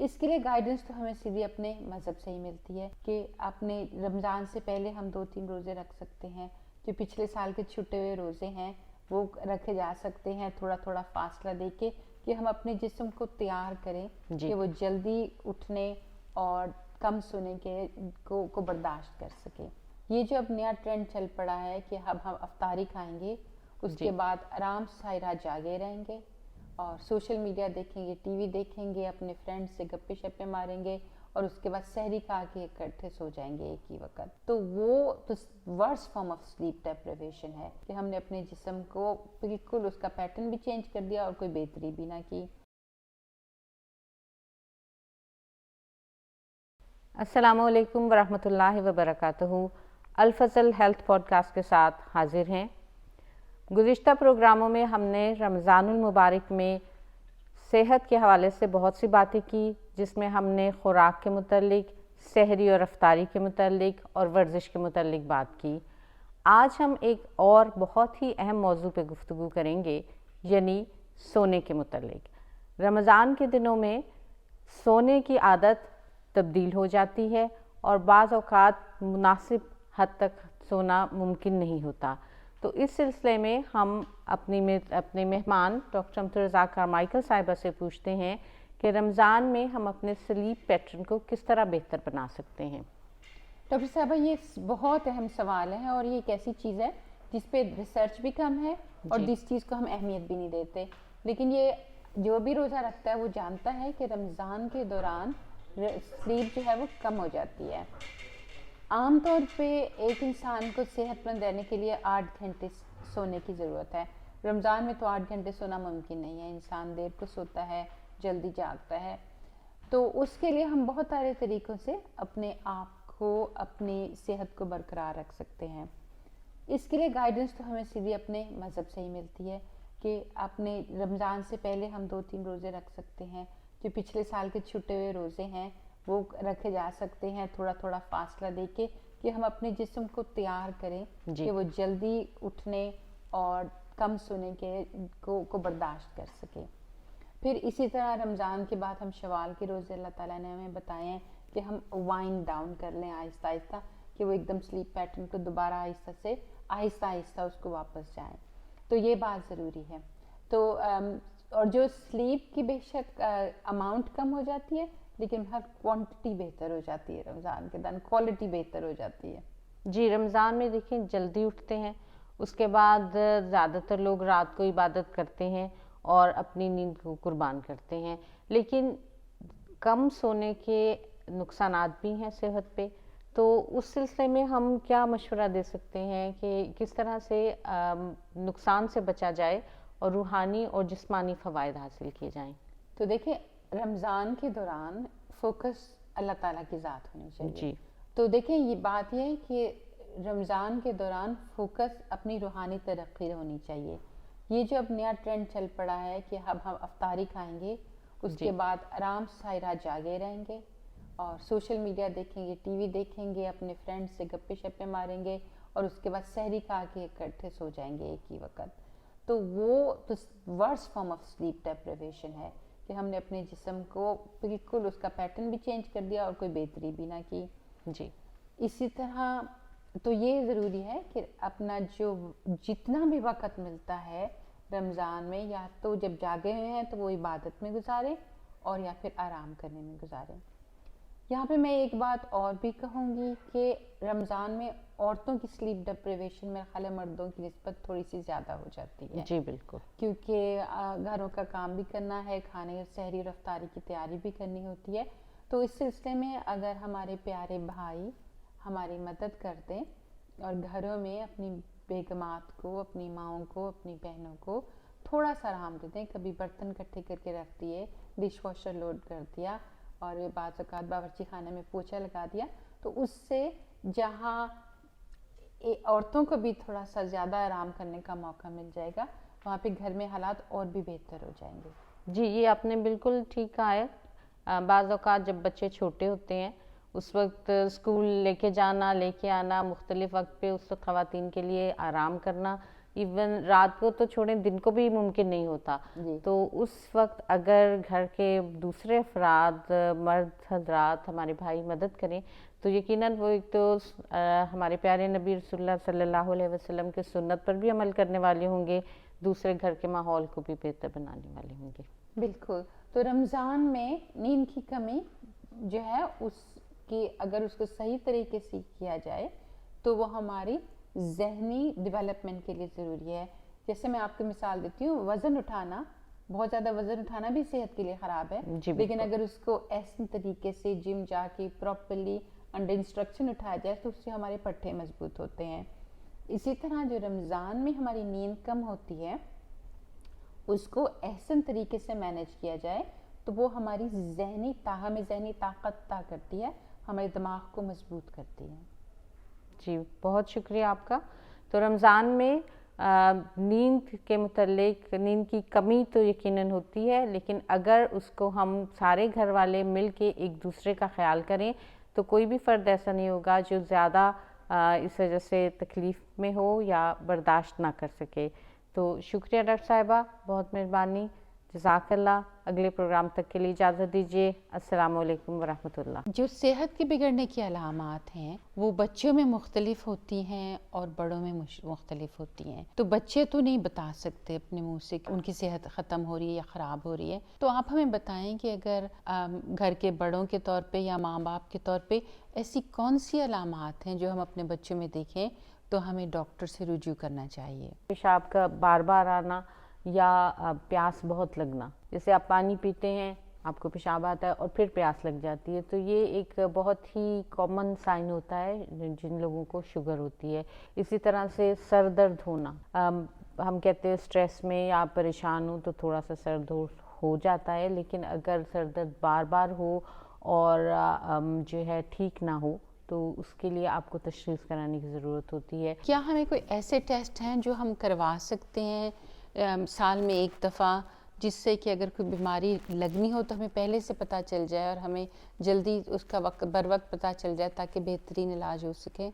اس کے لیے گائیڈنس تو ہمیں سیدھی اپنے مذہب سے ہی ملتی ہے کہ اپنے رمضان سے پہلے ہم 2-3 روزے رکھ سکتے ہیں. جو پچھلے سال کے چھٹے ہوئے روزے ہیں وہ رکھے جا سکتے ہیں تھوڑا تھوڑا فاصلہ دے کے, کہ ہم اپنے جسم کو تیار کریں کہ وہ جلدی اٹھنے اور کم سونے کے کو برداشت کر سکے. یہ جو اب نیا ٹرینڈ چل پڑا ہے کہ اب ہم افطاری کھائیں گے, اس کے بعد آرام سے ساری رات جاگے رہیں گے اور سوشل میڈیا دیکھیں گے, ٹی وی دیکھیں گے, اپنے فرینڈ سے گپے شپے ماریں گے اور اس کے بعد سحری کھا کے اکٹھے سو جائیں گے ایک ہی وقت. تو وہ worst form of sleep deprivation ہے کہ ہم نے اپنے جسم کو بالکل اس کا پیٹرن بھی چینج کر دیا اور کوئی بہتری بھی نہ کی. السلام علیکم ورحمۃ اللہ وبرکاتہ. الفضل ہیلتھ پوڈ کاسٹ کے ساتھ حاضر ہیں. گزشتہ پروگراموں میں ہم نے رمضان المبارک میں صحت کے حوالے سے بہت سی باتیں کی, جس میں ہم نے خوراک کے متعلق, سحری اور افطاری کے متعلق اور ورزش کے متعلق بات کی. آج ہم ایک اور بہت ہی اہم موضوع پہ گفتگو کریں گے, یعنی سونے کے متعلق. رمضان کے دنوں میں سونے کی عادت تبدیل ہو جاتی ہے اور بعض اوقات مناسب حد تک سونا ممکن نہیں ہوتا. تو اس سلسلے میں ہم اپنے مہمان ڈاکٹر امت رضا کارمائیکل صاحبہ سے پوچھتے ہیں کہ رمضان میں ہم اپنے سلیپ پیٹرن کو کس طرح بہتر بنا سکتے ہیں. ڈاکٹر صاحبہ یہ بہت اہم سوال ہے اور یہ ایک ایسی چیز ہے جس پہ ریسرچ بھی کم ہے اور جس چیز کو ہم اہمیت بھی نہیں دیتے. لیکن یہ جو بھی روزہ رکھتا ہے وہ جانتا ہے کہ رمضان کے دوران سلیپ جو ہے وہ کم ہو جاتی ہے. عام طور پہ ایک انسان کو صحت مند رہنے کے لیے 8 گھنٹے سونے کی ضرورت ہے. رمضان میں تو 8 گھنٹے سونا ممکن نہیں ہے, انسان دیر کو سوتا ہے, جلدی جاگتا ہے. تو اس کے لیے ہم بہت سارے طریقوں سے اپنے آپ کو, اپنی صحت کو برقرار رکھ سکتے ہیں. اس کے لیے گائیڈنس تو ہمیں سیدھی اپنے مذہب سے ہی ملتی ہے کہ اپنے رمضان سے پہلے ہم 2-3 روزے رکھ سکتے ہیں. جو پچھلے سال کے چھٹے ہوئے روزے ہیں وہ رکھے جا سکتے ہیں تھوڑا تھوڑا فاصلہ دے کے, کہ ہم اپنے جسم کو تیار کریں کہ وہ جلدی اٹھنے اور کم سونے کے کو برداشت کر سکے. پھر اسی طرح رمضان کے بعد ہم شوال کے روزے اللہ تعالیٰ نے ہمیں بتائے ہیں کہ ہم وائنڈ ڈاؤن کر لیں آہستہ آہستہ, کہ وہ ایک دم سلیپ پیٹرن کو دوبارہ آہستہ آہستہ اس کو واپس جائیں. تو یہ بات ضروری ہے. تو اور جو سلیپ کی بے شک اماؤنٹ کم ہو جاتی ہے, لیکن ہر کوانٹٹی بہتر ہو جاتی ہے رمضان کے دن, کوالٹی بہتر ہو جاتی ہے. جی, رمضان میں دیکھیں جلدی اٹھتے ہیں, اس کے بعد زیادہ تر لوگ رات کو عبادت کرتے ہیں اور اپنی نیند کو قربان کرتے ہیں. لیکن کم سونے کے نقصانات بھی ہیں صحت پہ. تو اس سلسلے میں ہم کیا مشورہ دے سکتے ہیں کہ کس طرح سے نقصان سے بچا جائے اور روحانی اور جسمانی فوائد حاصل کیے جائیں. تو دیکھیں رمضان کے دوران فوکس اللہ تعالیٰ کی ذات ہونی چاہیے. تو دیکھیں یہ بات یہ ہے کہ رمضان کے دوران فوکس اپنی روحانی ترقی ہونی چاہیے. یہ جو اب نیا ٹرینڈ چل پڑا ہے کہ اب ہم افطاری کھائیں گے, اس کے بعد آرام سے ساری رات جاگے رہیں گے اور سوشل میڈیا دیکھیں گے, ٹی وی دیکھیں گے, اپنے فرینڈ سے گپے شپے ماریں گے اور اس کے بعد سحری کھا کے اکٹھے سو جائیں گے ایک ہی وقت. تو وہ worst form of sleep deprivation ہے کہ ہم نے اپنے جسم کو بالکل اس کا پیٹرن بھی چینج کر دیا اور کوئی بہتری بھی نہ کی. اسی طرح تو یہ ضروری ہے کہ اپنا جو جتنا بھی وقت ملتا ہے رمضان میں, یا تو جب جاگے ہوئے ہیں تو وہ عبادت میں گزاریں اور یا پھر آرام کرنے میں گزاریں. یہاں پہ میں ایک بات اور بھی کہوں گی کہ رمضان میں عورتوں کی سلیپ ڈیپریویشن میرے خیال ہے مردوں کی نسبت تھوڑی سی زیادہ ہو جاتی ہے. جی بالکل, کیونکہ گھروں کا کام بھی کرنا ہے, کھانے سحری اور افطاری کی تیاری بھی کرنی ہوتی ہے. تو اس سلسلے میں اگر ہمارے پیارے بھائی ہماری مدد کر دیں اور گھروں میں اپنی بیگمات کو, اپنی ماؤں کو, اپنی بہنوں کو تھوڑا سا آرام دے دیں, کبھی برتن اکٹھے کر کے رکھ دیے, ڈش واشر لوڈ کر دیا اور بعض اوقات باورچی خانے میں پوچھا لگا دیا, تو اس سے جہاں عورتوں کو بھی تھوڑا سا زیادہ آرام کرنے کا موقع مل جائے گا, وہاں پہ گھر میں حالات اور بھی بہتر ہو جائیں گے. جی, یہ آپ نے بالکل ٹھیک کہا ہے. بعض اوقات جب بچے چھوٹے ہوتے ہیں اس وقت اسکول لے کے جانا, لے کے آنا, مختلف وقت پہ اس وقت خواتین کے لیے آرام کرنا ایون رات کو تو چھوڑیں دن کو بھی ممکن نہیں ہوتا. جی. تو اس وقت اگر گھر کے دوسرے افراد مرد حضرات ہمارے بھائی مدد کریں تو یقیناً وہ ایک تو ہمارے پیارے نبی رسول اللہ صلی اللہ علیہ وسلم کے سنت پر بھی عمل کرنے والے ہوں گے, دوسرے گھر کے ماحول کو بھی بہتر بنانے والے ہوں گے. بالکل. تو رمضان میں نیند کی کمی جو ہے اس کی اگر اس کو صحیح طریقے سے کیا جائے تو وہ ہماری ذہنی ڈیولپمنٹ کے لیے ضروری ہے. جیسے میں آپ کو مثال دیتی ہوں, وزن اٹھانا, بہت زیادہ وزن اٹھانا بھی صحت کے لیے خراب ہے, لیکن اگر اس کو ایسے طریقے سے جم جا کے پراپرلی انڈر انسٹرکشن اٹھایا جائے تو اس سے ہمارے پٹھے مضبوط ہوتے ہیں. اسی طرح جو رمضان میں ہماری نیند کم ہوتی ہے اس کو احسن طریقے سے مینیج کیا جائے تو وہ ہماری ذہنی طاقت عطا کرتی ہے, ہمارے دماغ کو مضبوط کرتی ہے. جی بہت شکریہ آپ کا. تو رمضان میں نیند کے متعلق نیند کی کمی تو یقیناً ہوتی ہے, لیکن اگر اس کو ہم سارے گھر والے مل کے ایک دوسرے کا خیال کریں تو کوئی بھی فرد ایسا نہیں ہوگا جو زیادہ اس وجہ سے تکلیف میں ہو یا برداشت نہ کر سکے. تو شکریہ ڈاکٹر صاحبہ, بہت مہربانی, جزاک اللہ. اگلے پروگرام تک کے لیے اجازت دیجیے. السلام علیکم ورحمۃ اللہ. جو صحت کے بگڑنے کی علامات ہیں وہ بچوں میں مختلف ہوتی ہیں اور بڑوں میں مختلف ہوتی ہیں. تو بچے تو نہیں بتا سکتے اپنے منہ سے کہ ان کی صحت ختم ہو رہی ہے یا خراب ہو رہی ہے. تو آپ ہمیں بتائیں کہ اگر گھر کے بڑوں کے طور پہ یا ماں باپ کے طور پہ ایسی کون سی علامات ہیں جو ہم اپنے بچوں میں دیکھیں تو ہمیں ڈاکٹر سے رجوع کرنا چاہیے؟ پیشاب کا بار بار آنا یا پیاس بہت لگنا, جیسے آپ پانی پیتے ہیں آپ کو پیشاب آتا ہے اور پھر پیاس لگ جاتی ہے, تو یہ ایک بہت ہی کامن سائن ہوتا ہے جن لوگوں کو شوگر ہوتی ہے. اسی طرح سے سر درد ہونا, ہم کہتے ہیں اسٹریس میں یا آپ پریشان ہوں تو تھوڑا سا سر درد ہو جاتا ہے, لیکن اگر سر درد بار بار ہو اور جو ہے ٹھیک نہ ہو تو اس کے لیے آپ کو تشخیص کرانے کی ضرورت ہوتی ہے. کیا ہمیں کوئی ایسے ٹیسٹ ہیں جو ہم کروا سکتے ہیں سال میں ایک دفعہ, جس سے کہ اگر کوئی بیماری لگنی ہو تو ہمیں پہلے سے پتہ چل جائے اور ہمیں جلدی اس کا بر وقت پتہ چل جائے تاکہ بہترین علاج ہو سکے؟